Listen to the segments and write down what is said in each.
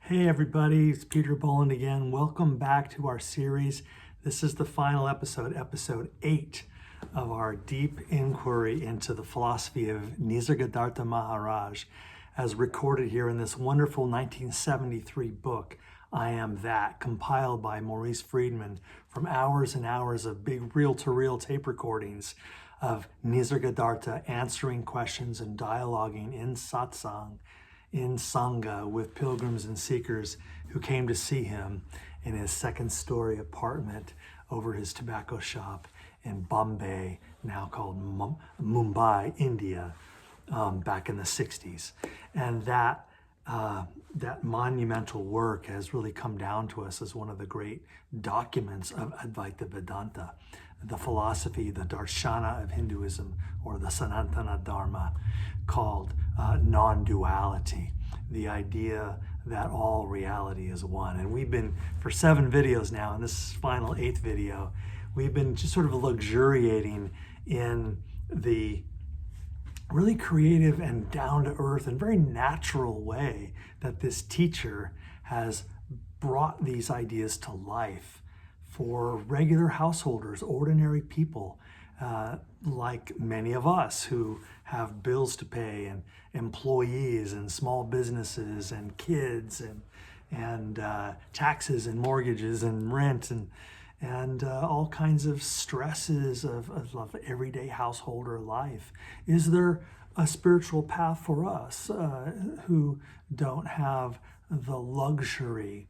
Hey everybody, it's Peter Boland again. Welcome back to our series. This is the final episode, episode 8 of our deep inquiry into the philosophy of Nisargadatta Maharaj, as recorded here in this wonderful 1973 book, I Am That, compiled by Maurice Friedman from hours and hours of big reel-to-reel tape recordings of Nisargadatta answering questions and dialoguing in satsang, in Sangha, with pilgrims and seekers who came to see him in his second-story apartment over his tobacco shop in Bombay, now called Mumbai, India, back in the 60s. And that monumental work has really come down to us as one of the great documents of Advaita Vedanta, the philosophy, the darshana of Hinduism, or the Sanatana Dharma, called non-duality, the idea that all reality is one. And we've been, for 7 videos now, in this final 8th video, we've been just sort of luxuriating in the really creative and down-to-earth and very natural way that this teacher has brought these ideas to life for regular householders, ordinary people, like many of us who have bills to pay and employees and small businesses and kids and taxes and mortgages and rent and all kinds of stresses of everyday householder life. Is there a spiritual path for us who don't have the luxury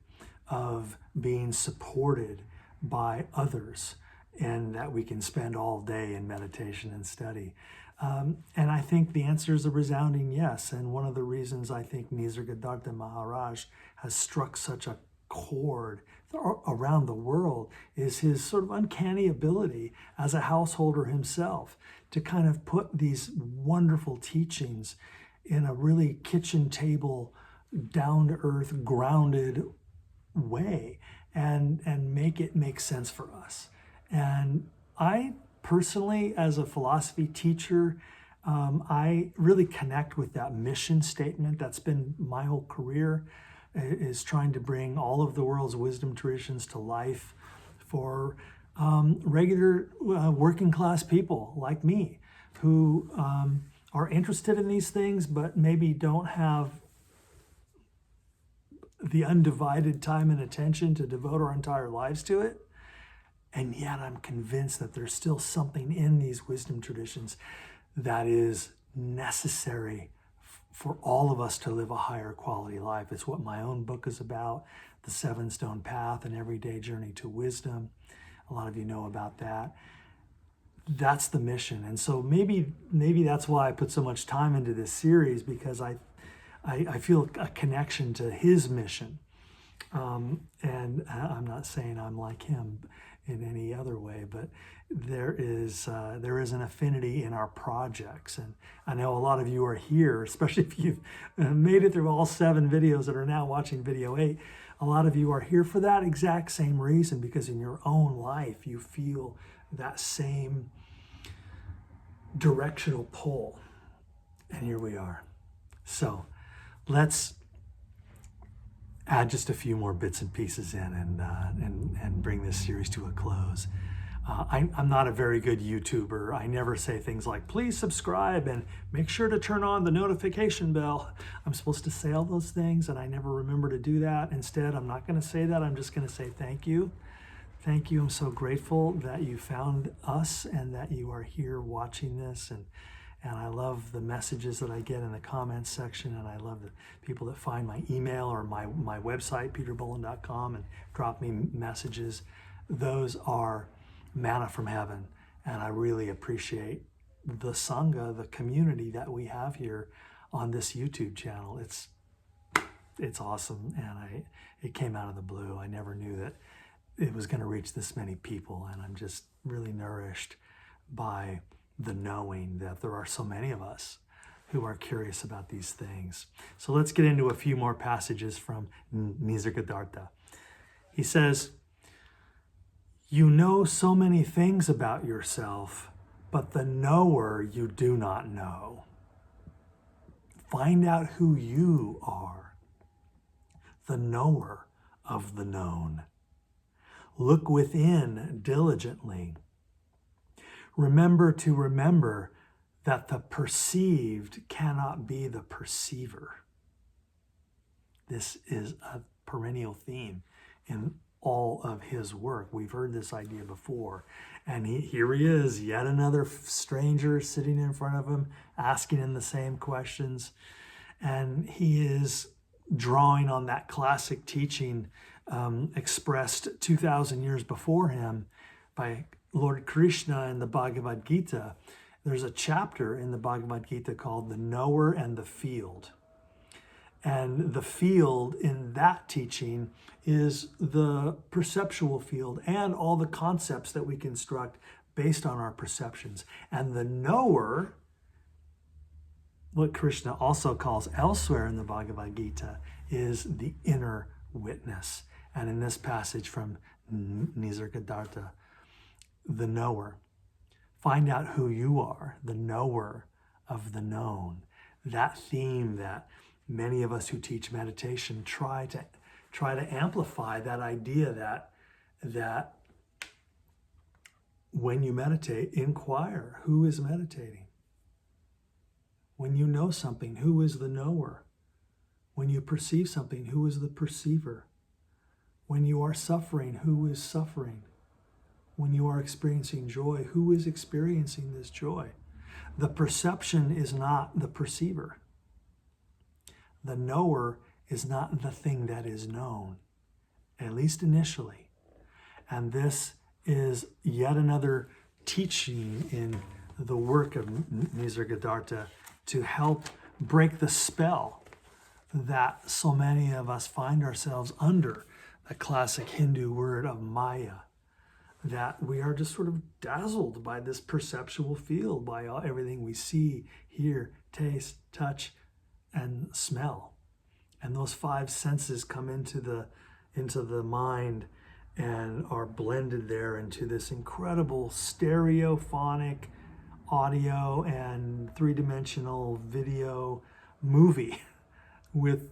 of being supported by others, and that we can spend all day in meditation and study? And I think the answer is a resounding yes. And one of the reasons I think Nisargadatta Maharaj has struck such a chord around the world is his sort of uncanny ability as a householder himself to kind of put these wonderful teachings in a really kitchen table, down-to-earth, grounded way and make it make sense for us. And I personally, as a philosophy teacher, I really connect with that mission statement. That's been my whole career, is trying to bring all of the world's wisdom traditions to life for regular working class people like me who are interested in these things but maybe don't have the undivided time and attention to devote our entire lives to it. And yet I'm convinced that there's still something in these wisdom traditions that is necessary for all of us to live a higher quality life. It's what my own book is about, The 7-Stone Path, an everyday journey to wisdom. A lot of you know about that. That's the mission. And so maybe that's why I put so much time into this series, because I feel a connection to his mission. And I'm not saying I'm like him in any other way, but there is an affinity in our projects. And I know a lot of you are here, especially if you've made it through all 7 videos that are now watching video 8. A lot of you are here for that exact same reason, because in your own life you feel that same directional pull. And here we are. So let's add just a few more bits and pieces in and bring this series to a close. I'm not a very good YouTuber. I never say things like, please subscribe and make sure to turn on the notification bell. I'm supposed to say all those things and I never remember to do that. Instead, I'm not going to say that. I'm just going to say thank you. Thank you. I'm so grateful that you found us and that you are here watching this. And I love the messages that I get in the comments section, and I love the people that find my email or my website, peterboland.com, and drop me messages. Those are manna from heaven, and I really appreciate the Sangha, the community that we have here on this YouTube channel. It's awesome, and it came out of the blue. I never knew that it was going to reach this many people, and I'm just really nourished by the knowing that there are so many of us who are curious about these things. So let's get into a few more passages from Nisargadatta. He says, you know so many things about yourself, but the knower you do not know. Find out who you are. the knower of the known. Look within diligently. Remember to remember that the perceived cannot be the perceiver. This is a perennial theme in all of his work. We've heard this idea before. And here he is, yet another stranger sitting in front of him, asking him the same questions. And he is drawing on that classic teaching expressed 2,000 years before him by Lord Krishna in the Bhagavad Gita. There's a chapter in the Bhagavad Gita called The Knower and the Field. And the field in that teaching is the perceptual field and all the concepts that we construct based on our perceptions. And the knower, what Krishna also calls elsewhere in the Bhagavad Gita, is the inner witness. And in this passage from Nisargadatta, the knower. Find out who you are, the knower of the known. That theme that many of us who teach meditation try to amplify, that idea that when you meditate, inquire, who is meditating? When you know something, who is the knower? When you perceive something, who is the perceiver? When you are suffering, who is suffering? When you are experiencing joy, who is experiencing this joy? The perception is not the perceiver. The knower is not the thing that is known, at least initially. And this is yet another teaching in the work of Nisargadatta to help break the spell that so many of us find ourselves under, the classic Hindu word of Maya, that we are just sort of dazzled by this perceptual field, by everything we see, hear, taste, touch, and smell. And those five senses come into the mind and are blended there into this incredible stereophonic audio and three-dimensional video movie with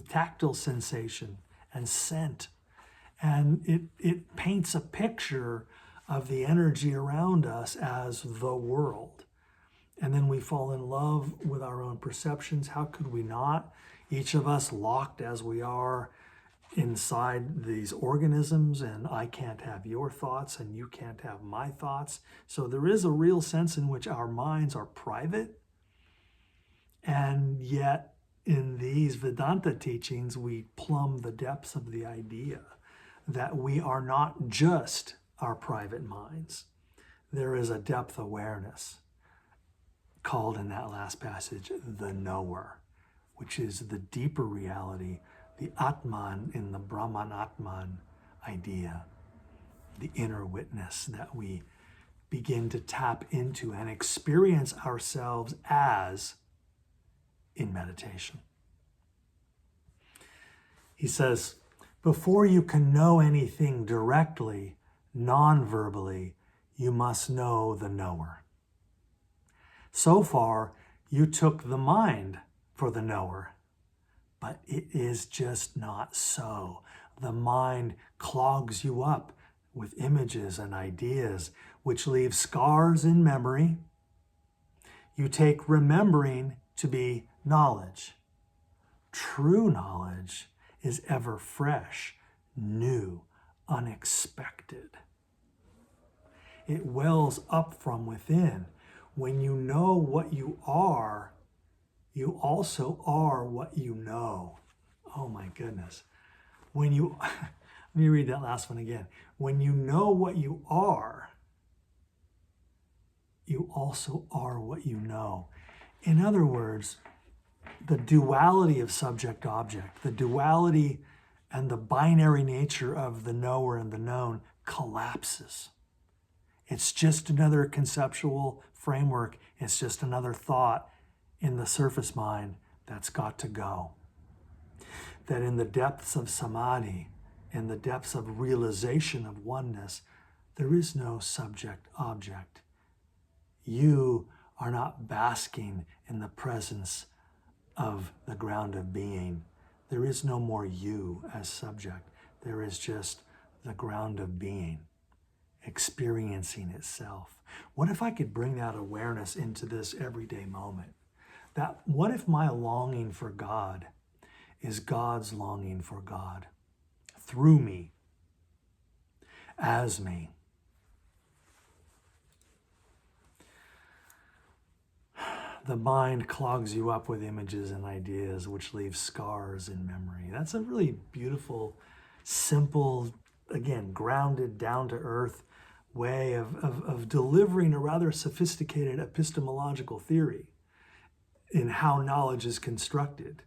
tactile sensation and scent. And it paints a picture of the energy around us as the world. And then we fall in love with our own perceptions. How could we not? Each of us locked as we are inside these organisms, and I can't have your thoughts and you can't have my thoughts. So there is a real sense in which our minds are private. And yet in these Vedanta teachings, we plumb the depths of the idea that we are not just our private minds. There is a depth awareness called in that last passage the knower, which is the deeper reality, the Atman in the Brahman Atman idea, the inner witness that we begin to tap into and experience ourselves as in meditation. He says, before you can know anything directly, non-verbally, you must know the knower. So far, you took the mind for the knower, but it is just not so. The mind clogs you up with images and ideas, which leave scars in memory. You take remembering to be knowledge. True knowledge is ever fresh, new, unexpected. It wells up from within. When you know what you are, you also are what you know. Oh my goodness. Let me read that last one again. When you know what you are, you also are what you know. In other words, the duality of subject-object, the duality and the binary nature of the knower and the known collapses. It's just another conceptual framework. It's just another thought in the surface mind that's got to go. That in the depths of samadhi, in the depths of realization of oneness, there is no subject-object. You are not basking in the presence of the ground of being. There is no more you as subject. There is just the ground of being, experiencing itself. What if I could bring that awareness into this everyday moment? That what if my longing for God is God's longing for God through me, as me? The mind clogs you up with images and ideas which leave scars in memory. That's a really beautiful, simple, again, grounded, down-to-earth way of delivering a rather sophisticated epistemological theory in how knowledge is constructed.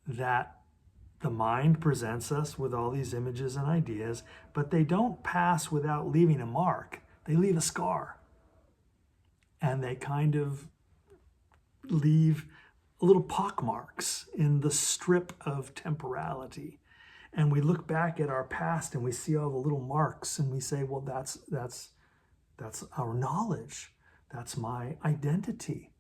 That the mind presents us with all these images and ideas, but they don't pass without leaving a mark. They leave a scar. And they kind of leave little pockmarks in the strip of temporality. And we look back at our past and we see all the little marks and we say, well, that's our knowledge. That's my identity.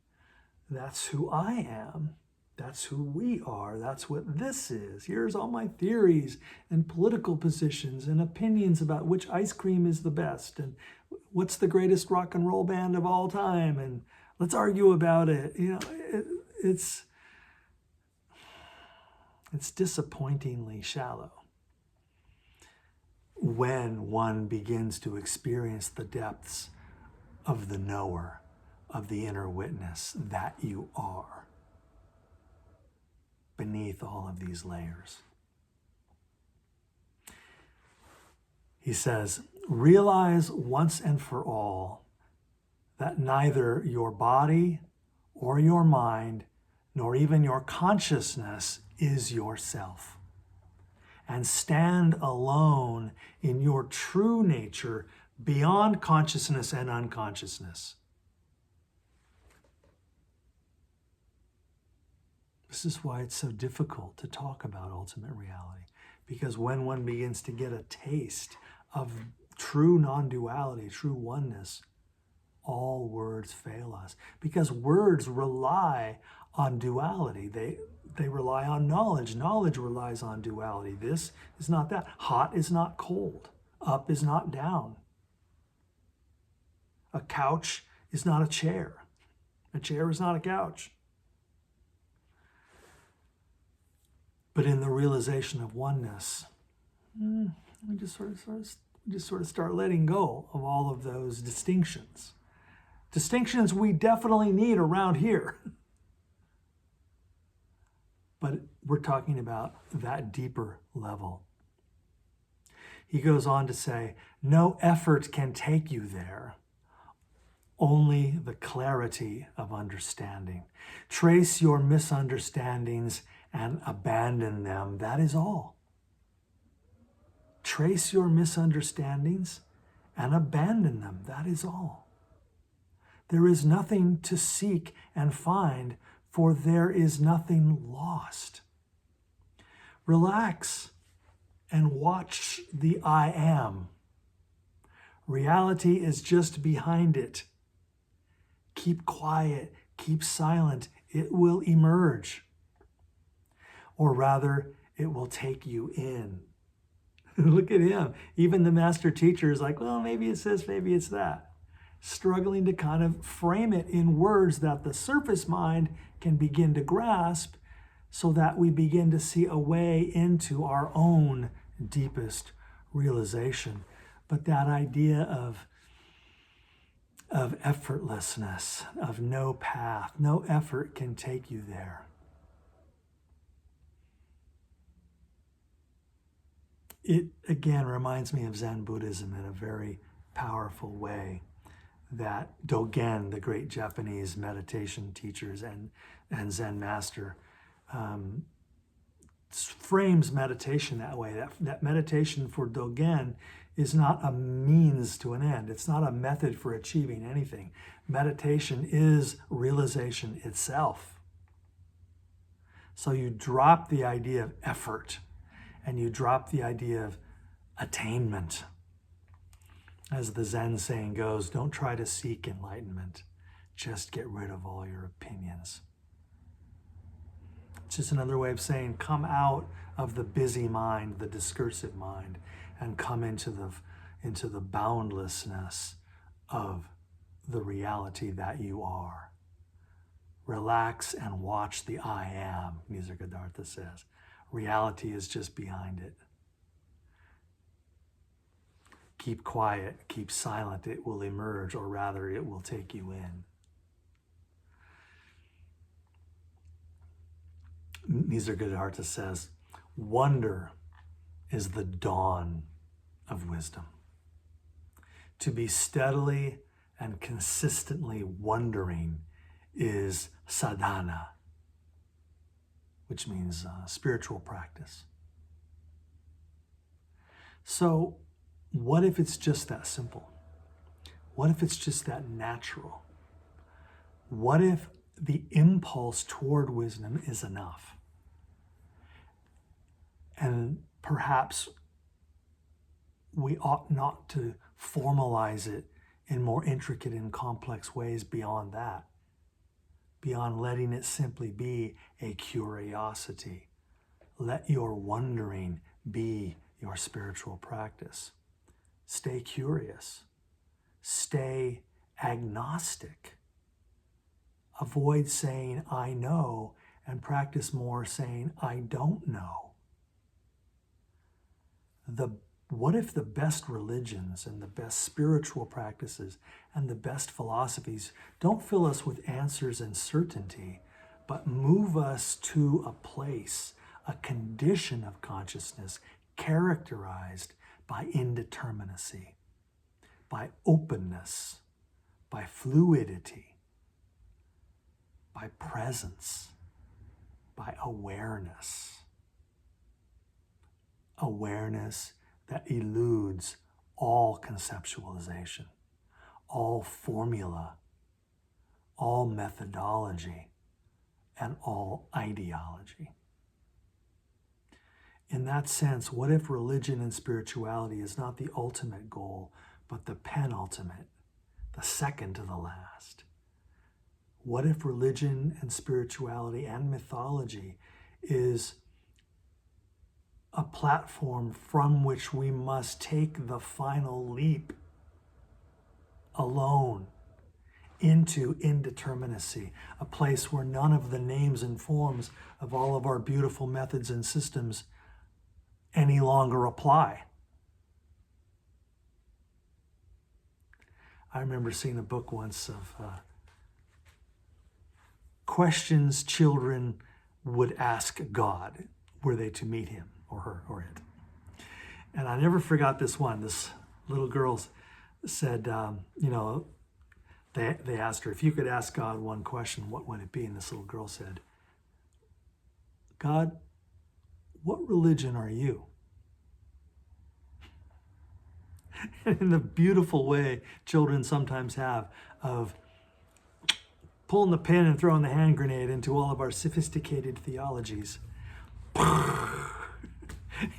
That's who I am. That's who we are. That's what this is. Here's all my theories and political positions and opinions about which ice cream is the best and what's the greatest rock and roll band of all time. And let's argue about it. It's disappointingly shallow when one begins to experience the depths of the knower, of the inner witness that you are beneath all of these layers. He says, realize once and for all that neither your body or your mind, nor even your consciousness is yourself, and stand alone in your true nature beyond consciousness and unconsciousness. This is why it's so difficult to talk about ultimate reality, because when one begins to get a taste of true non-duality, true oneness, all words fail us, because words rely on duality. They rely on knowledge. Knowledge relies on duality. This is not that. Hot is not cold. Up is not down. A couch is not a chair. A chair is not a couch. But in the realization of oneness, we just sort of start letting go of all of those distinctions. Distinctions we definitely need around here. But we're talking about that deeper level. He goes on to say, no effort can take you there, only the clarity of understanding. Trace your misunderstandings and abandon them. That is all. Trace your misunderstandings and abandon them. That is all. There is nothing to seek and find, for there is nothing lost. Relax and watch the I am. Reality is just behind it. Keep quiet, keep silent. It will emerge. Or rather, it will take you in. Look at him. Even the master teacher is like, well, maybe it's this, maybe it's that. Struggling to kind of frame it in words that the surface mind can begin to grasp, so that we begin to see a way into our own deepest realization. But that idea of effortlessness, of no path, no effort can take you there. It again reminds me of Zen Buddhism in a very powerful way, that Dogen, the great Japanese meditation teachers and Zen master, frames meditation that way. That meditation for Dogen is not a means to an end. It's not a method for achieving anything. Meditation is realization itself. So you drop the idea of effort and you drop the idea of attainment. As the Zen saying goes, don't try to seek enlightenment. Just get rid of all your opinions. It's just another way of saying come out of the busy mind, the discursive mind, and come into the boundlessness of the reality that you are. Relax and watch the I am, Nisargadatta says. Reality is just behind it. Keep quiet, keep silent, it will emerge, or rather it will take you in. Nisargadatta says, wonder is the dawn of wisdom. To be steadily and consistently wondering is sadhana, which means spiritual practice. So, what if it's just that simple? What if it's just that natural? What if the impulse toward wisdom is enough? And perhaps we ought not to formalize it in more intricate and complex ways beyond that, beyond letting it simply be a curiosity. Let your wondering be your spiritual practice. Stay curious. Stay agnostic. Avoid saying, I know, and practice more saying, I don't know. What if the best religions and the best spiritual practices and the best philosophies don't fill us with answers and certainty, but move us to a place, a condition of consciousness characterized by indeterminacy, by openness, by fluidity, by presence, by awareness. Awareness that eludes all conceptualization, all formula, all methodology, and all ideology. In that sense, what if religion and spirituality is not the ultimate goal, but the penultimate, the second to the last? What if religion and spirituality and mythology is a platform from which we must take the final leap alone into indeterminacy, a place where none of the names and forms of all of our beautiful methods and systems any longer apply? I remember seeing a book once of questions children would ask God were they to meet him or her or it. And I never forgot this one. This little girl said, they asked her, if you could ask God one question, what would it be? And this little girl said, God, what religion are you? And in the beautiful way children sometimes have of pulling the pin and throwing the hand grenade into all of our sophisticated theologies,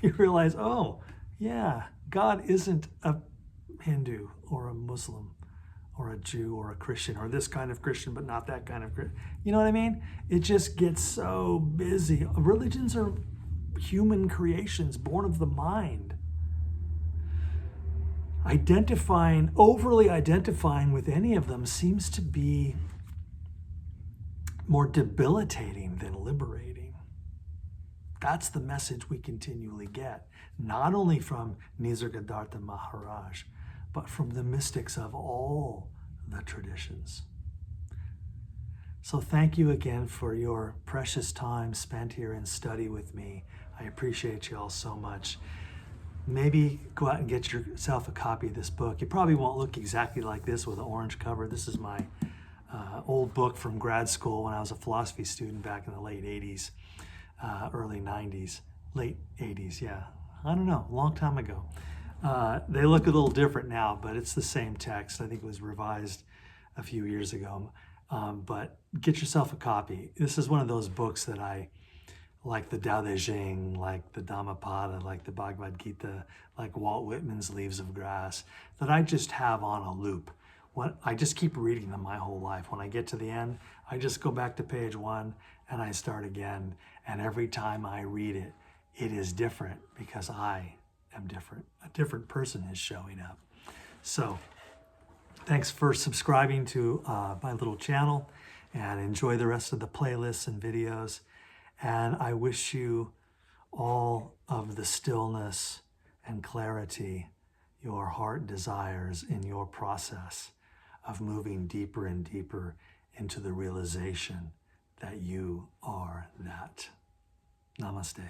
you realize, oh, yeah, God isn't a Hindu or a Muslim or a Jew or a Christian or this kind of Christian, but not that kind of Christian. You know what I mean? It just gets so busy. Religions are human creations born of the mind. Overly identifying with any of them seems to be more debilitating than liberating. That's the message we continually get, not only from Nisargadatta Maharaj, but from the mystics of all the traditions. So thank you again for your precious time spent here in study with me. I appreciate you all so much. Maybe go out and get yourself a copy of this book. It probably won't look exactly like this with an orange cover. This is my old book from grad school when I was a philosophy student back in the late 80s, early 90s, late 80s, yeah. I don't know, a long time ago. They look a little different now, but it's the same text. I think it was revised a few years ago. But get yourself a copy. This is one of those books that I, like the Tao Te Ching, like the Dhammapada, like the Bhagavad Gita, like Walt Whitman's Leaves of Grass, that I just have on a loop I just keep reading them my whole life. When I get to the end, I just go back to page 1 and I start again. And every time I read it, it is different because I am different. A different person is showing up. So thanks for subscribing to my little channel, and enjoy the rest of the playlists and videos. And I wish you all of the stillness and clarity your heart desires in your process of moving deeper and deeper into the realization that you are that. Namaste.